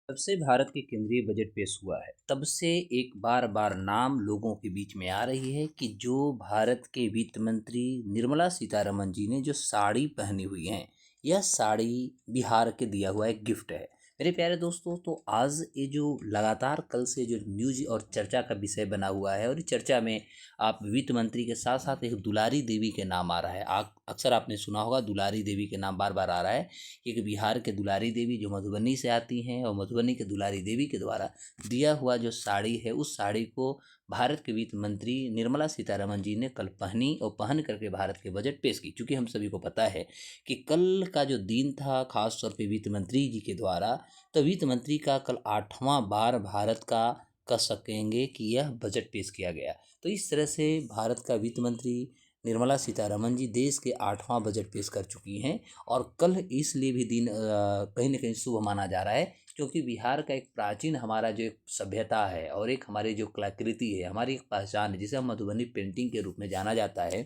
जब से भारत के केंद्रीय बजट पेश हुआ है तब से एक बार बार नाम लोगों के बीच में आ रही है कि जो भारत के वित्त मंत्री निर्मला सीतारमन जी ने जो साड़ी पहनी हुई है, यह साड़ी बिहार के दिया हुआ एक गिफ्ट है। मेरे प्यारे दोस्तों, तो आज ये जो लगातार कल से जो न्यूज और चर्चा का विषय बना हुआ है, और इस चर्चा में आप वित्त मंत्री के साथ साथ एक दुलारी देवी के नाम आ रहा है। अक्सर आपने सुना होगा, दुलारी देवी के नाम बार बार आ रहा है। एक बिहार के दुलारी देवी जो मधुबनी से आती हैं, और मधुबनी के दुलारी देवी के द्वारा दिया हुआ जो साड़ी है, उस साड़ी को भारत के वित्त मंत्री निर्मला सीतारमन जी ने कल पहनी और पहन करके भारत के बजट पेश की। क्योंकि हम सभी को पता है कि कल का जो दिन था खास तौर पे वित्त मंत्री जी के द्वारा, तो वित्त मंत्री का कल 8वां बार भारत का कह सकेंगे कि यह बजट पेश किया गया। तो इस तरह से भारत का वित्त मंत्री निर्मला सीतारमन जी देश के 8वां बजट पेश कर चुकी हैं। और कल इसलिए भी दिन कहीं ना कहीं शुभ माना जा रहा है, क्योंकि बिहार का एक प्राचीन हमारा जो एक सभ्यता है और एक हमारी जो कलाकृति है, हमारी एक पहचान है, जिसे हम मधुबनी पेंटिंग के रूप में जाना जाता है।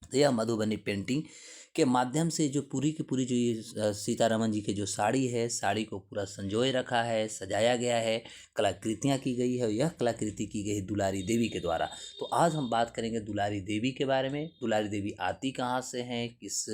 तो यह मधुबनी पेंटिंग के माध्यम से जो पूरी की पूरी जो ये सीतारमन जी की जो साड़ी है, साड़ी को पूरा संजोए रखा है, सजाया गया है, कलाकृतियाँ की गई है। और यह कलाकृति की गई दुलारी देवी के द्वारा। तो आज हम बात करेंगे दुलारी देवी के बारे में। दुलारी देवी आती कहाँ से हैं, किस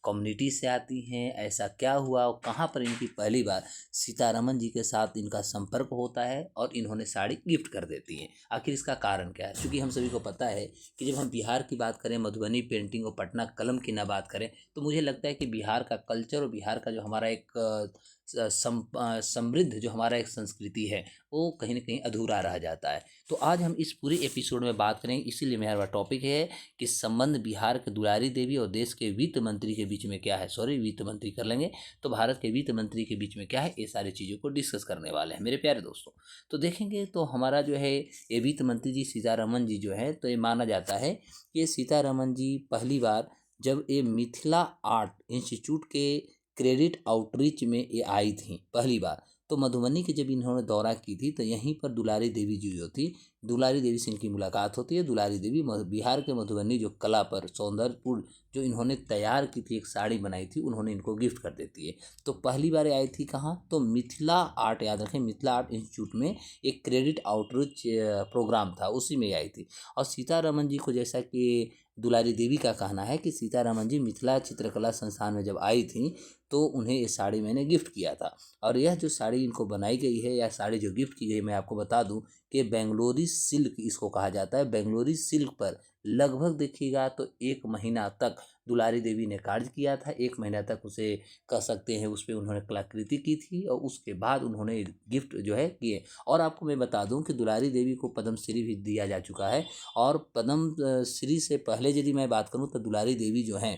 कम्युनिटी से आती हैं, ऐसा क्या हुआ और कहाँ पर इनकी पहली बार सीतारमन जी के साथ इनका संपर्क होता है और इन्होंने साड़ी गिफ्ट कर देती हैं। आखिर इसका कारण क्या है? क्योंकि हम सभी को पता है कि जब हम बिहार की बात करें, मधुबनी पेंटिंग और पटना कलम की ना बात करें, तो मुझे लगता है कि बिहार का कल्चर और बिहार का जो हमारा एक समृद्ध जो हमारा एक संस्कृति है, वो कहीं ना कहीं अधूरा रह जाता है। तो आज हम इस पूरे एपिसोड में बात करेंगे, इसीलिए मेरा टॉपिक है कि संबंध बिहार के दुलारी देवी और देश के वित्त मंत्री के बीच में क्या है। सॉरी, वित्त मंत्री कर लेंगे, तो भारत के वित्त मंत्री के बीच में क्या है, ये सारी चीज़ों को डिस्कस करने वाले हैं मेरे प्यारे दोस्तों। तो देखेंगे तो हमारा जो है ये वित्त मंत्री जी सीतारमन जी जो है, तो ये माना जाता है कि सीतारमन जी पहली बार जब ये मिथिला आर्ट इंस्टीट्यूट के क्रेडिट आउटरीच में ये आई थी पहली बार, तो मधुबनी की जब इन्होंने दौरा की थी, तो यहीं पर दुलारी देवी जी जो थी, दुलारी देवी से इनकी मुलाकात होती है। दुलारी देवी बिहार के मधुबनी जो कला पर सौंदर्यपूर्ण जो इन्होंने तैयार की थी, एक साड़ी बनाई थी, उन्होंने इनको गिफ्ट कर देती है। तो पहली बार आई थी कहाँ, तो मिथिला आर्ट, याद रखें, मिथिला आर्ट इंस्टीट्यूट में एक क्रेडिट आउटरीच प्रोग्राम था, उसी में आई थी। और सीतारमन जी को, जैसा कि दुलारी देवी का कहना है कि सीतारमन जी मिथिला चित्रकला संस्थान में जब आई थी, तो उन्हें ये साड़ी मैंने गिफ्ट किया था। और यह जो साड़ी इनको बनाई गई है, या साड़ी जो गिफ्ट की गई, मैं आपको बता दूं कि बेंगलोरी सिल्क इसको कहा जाता है। बेंगलोरी सिल्क पर लगभग देखिएगा तो 1 महीना तक दुलारी देवी ने कार्य किया था। 1 महीना तक उसे कह सकते हैं, उस पर उन्होंने कलाकृति की थी, और उसके बाद उन्होंने गिफ्ट जो है किए। और आपको मैं बता दूं कि दुलारी देवी को पद्मश्री भी दिया जा चुका है। और पद्म श्री से पहले यदि मैं बात करूं, तो दुलारी देवी जो हैं,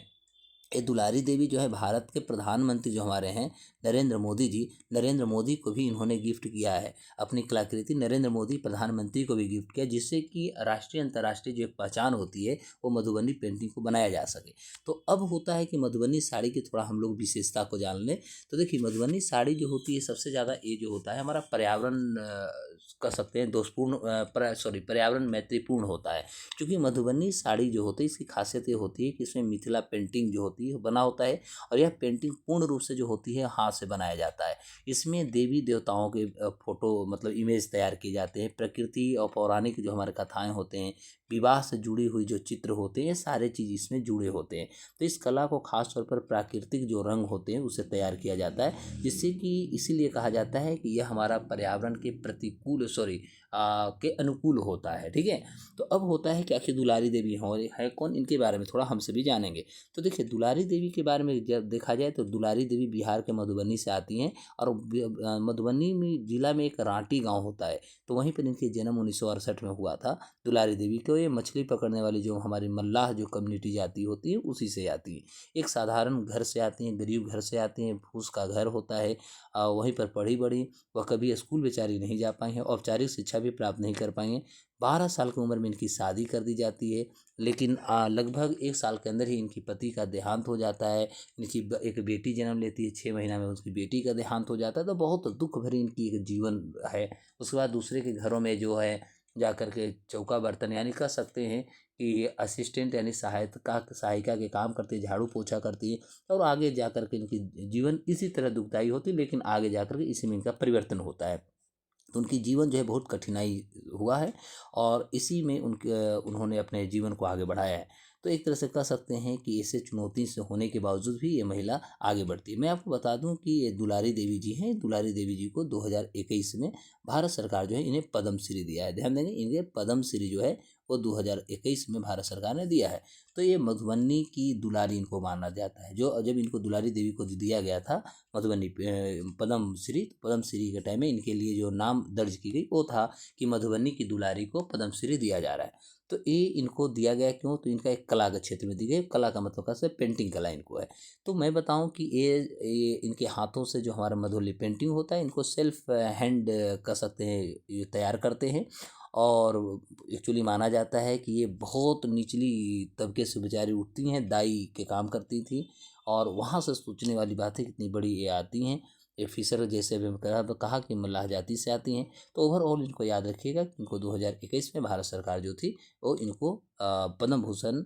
ये दुलारी देवी जो है भारत के प्रधानमंत्री जो हमारे हैं नरेंद्र मोदी जी, नरेंद्र मोदी को भी इन्होंने गिफ्ट किया है अपनी कलाकृति। नरेंद्र मोदी प्रधानमंत्री को भी गिफ्ट किया, जिससे कि राष्ट्रीय अंतर्राष्ट्रीय जो एक पहचान होती है, वो मधुबनी पेंटिंग को बनाया जा सके। तो अब होता है कि मधुबनी साड़ी की थोड़ा हम लोग विशेषता को जान लें। तो देखिए, मधुबनी साड़ी जो होती है, सबसे ज़्यादा ये जो होता है हमारा पर्यावरण कह सकते हैं दोषपूर्ण, सॉरी, पर्यावरण मैत्रीपूर्ण होता है। क्योंकि मधुबनी साड़ी जो होती है, इसकी खासियत ये होती है कि इसमें मिथिला पेंटिंग जो होती है वो बना होता है। और यह पेंटिंग पूर्ण रूप से जो होती है हाथ से बनाया जाता है। इसमें देवी देवताओं के फोटो, मतलब इमेज तैयार किए जाते हैं। प्रकृति और पौराणिक जो हमारे कथाएं होते हैं, विवाह से जुड़ी हुई जो चित्र होते हैं, ये सारे चीज़ इसमें जुड़े होते हैं। तो इस कला को खास तौर पर प्राकृतिक जो रंग होते हैं उसे तैयार किया जाता है, जिससे कि इसीलिए कहा जाता है कि यह हमारा पर्यावरण के प्रतिकूल, सॉरी, के अनुकूल होता है। ठीक है। तो अब होता है कि आखिर दुलारी देवी है कौन, इनके बारे में थोड़ा हमसे भी जानेंगे। तो देखिए, दुलारी देवी के बारे में जब देखा जाए, तो दुलारी देवी बिहार के मधुबनी से आती हैं। और मधुबनी में जिला में एक रांटी गांव होता है, तो वहीं पर इनके जन्म 1968 में हुआ था। दुलारी देवी को ये मछली पकड़ने वाली जो हमारी मल्लाह जो कम्युनिटी जाती होती है, उसी से आती है। एक साधारण घर से आती हैं, गरीब घर से आती हैं, फूस का घर होता है। वहीं पर पढ़ी बड़ी, वह कभी स्कूल बेचारी नहीं जा पाई हैं, औपचारिक शिक्षा भी प्राप्त नहीं कर पाई हैं। 12 साल की उम्र में इनकी शादी कर दी जाती है, लेकिन लगभग 1 साल के अंदर ही इनकी पति का देहांत हो जाता है। इनकी एक बेटी जन्म लेती है, 6 महीना में उसकी बेटी का देहांत हो जाता है। तो बहुत दुख भरी इनकी एक जीवन है। उसके बाद दूसरे के घरों में जो है जा कर के चौका बर्तन, यानी कह सकते हैं कि असिस्टेंट यानी सहायिका के काम करती है, झाड़ू पोछा करती है, और आगे जा कर के इनकी जीवन इसी तरह दुखदाई होती है, लेकिन आगे जा कर के इसी में इनका परिवर्तन होता है। तो उनकी जीवन जो है बहुत कठिनाई हुआ है, और इसी में उन्होंने अपने जीवन को आगे बढ़ाया है। तो एक तरह से कह सकते हैं कि ऐसे चुनौती से होने के बावजूद भी ये महिला आगे बढ़ती है। मैं आपको बता दूं कि ये दुलारी देवी जी हैं। दुलारी देवी जी को 2021 में भारत सरकार जो है इन्हें पद्म श्री दिया है। ध्यान देंगे, इन्हें पद्म श्री जो है वो 2021 में भारत सरकार ने दिया है। तो ये मधुबनी की दुलारी इनको माना जाता है। जो जब इनको दुलारी देवी को दिया गया था मधुबनी पद्म श्री के टाइम में इनके लिए जो नाम दर्ज की गई वो था कि मधुबनी की दुलारी को पद्म श्री दिया जा रहा है। तो ये इनको दिया गया क्यों? तो इनका एक कला के क्षेत्र में दी गई। कला का मतलब कैसे? पेंटिंग कला इनको है। तो मैं बताऊं कि ये इनके हाथों से जो हमारा मधुबनी पेंटिंग होता है, इनको सेल्फ हैंड कर सकते हैं, ये तैयार करते हैं। और एक्चुअली माना जाता है कि ये बहुत निचली तबके से बेचारी उठती हैं, दाई के काम करती थी, और वहाँ से सोचने वाली बात है कितनी बड़ी ये आती हैं। ये फिशर जैसे भी कहा कि मल्लाह जाति से आती हैं। तो ओवरऑल इनको याद रखिएगा कि इनको 2021 में भारत सरकार जो थी वो इनको पद्म भूषण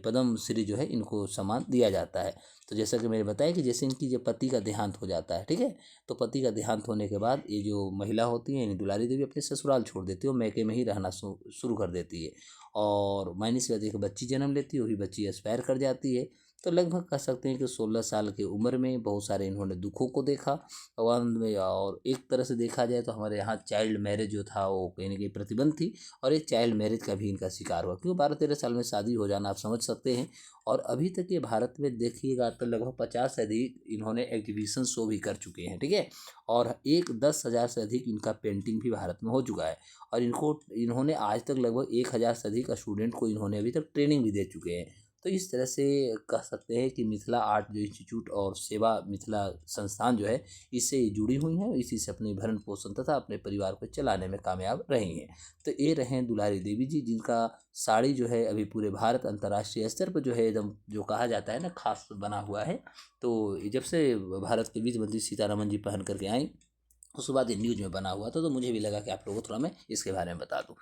पद्म श्री जो है इनको सम्मान दिया जाता है। तो जैसा कि मैंने बताया कि जैसे इनकी जब पति का देहांत हो जाता है, ठीक है, तो पति का देहांत होने के बाद ये जो महिला होती है यानी दुलारी देवी अपने ससुराल छोड़ देती है, वो मैके में ही रहना शुरू कर देती है, और मायने से एक बच्ची जन्म लेती है। वही बच्ची एक्सपायर कर जाती है। तो लगभग कह सकते हैं कि 16 साल की उम्र में बहुत सारे इन्होंने दुखों को देखा भगवान में। और एक तरह से देखा जाए तो हमारे यहाँ चाइल्ड मैरिज जो था वो कहीं ना कहीं प्रतिबंध थी, और ये चाइल्ड मैरिज का भी इनका शिकार हुआ, क्योंकि 12-13 साल में शादी हो जाना आप समझ सकते हैं। और अभी तक ये भारत में देखिएगा तो लगभग 50 से अधिक इन्होंने एग्जीबिशन शो भी कर चुके हैं, ठीक है, और 10,000 से अधिक इनका पेंटिंग भी भारत में हो चुका है। और इन्होंने आज तक लगभग 1,000 से अधिक स्टूडेंट को इन्होंने अभी तक ट्रेनिंग भी दे चुके हैं। तो इस तरह से कह सकते हैं कि मिथिला आर्ट जो इंस्टीट्यूट और सेवा मिथिला संस्थान जो है इससे जुड़ी हुई हैं, इसी से अपने भरण पोषण तथा अपने परिवार को चलाने में कामयाब रही हैं। तो ये रहे दुलारी देवी जी, जिनका साड़ी जो है अभी पूरे भारत अंतर्राष्ट्रीय स्तर पर जो है एकदम जो कहा जाता है ना खास बना हुआ है। तो जब से भारत के वित्त मंत्री सीतारमन जी पहन करके आई, उसके बाद ये न्यूज में बना हुआ था, तो मुझे भी लगा कि आप लोगों को थोड़ा मैं इसके बारे में बता दूं।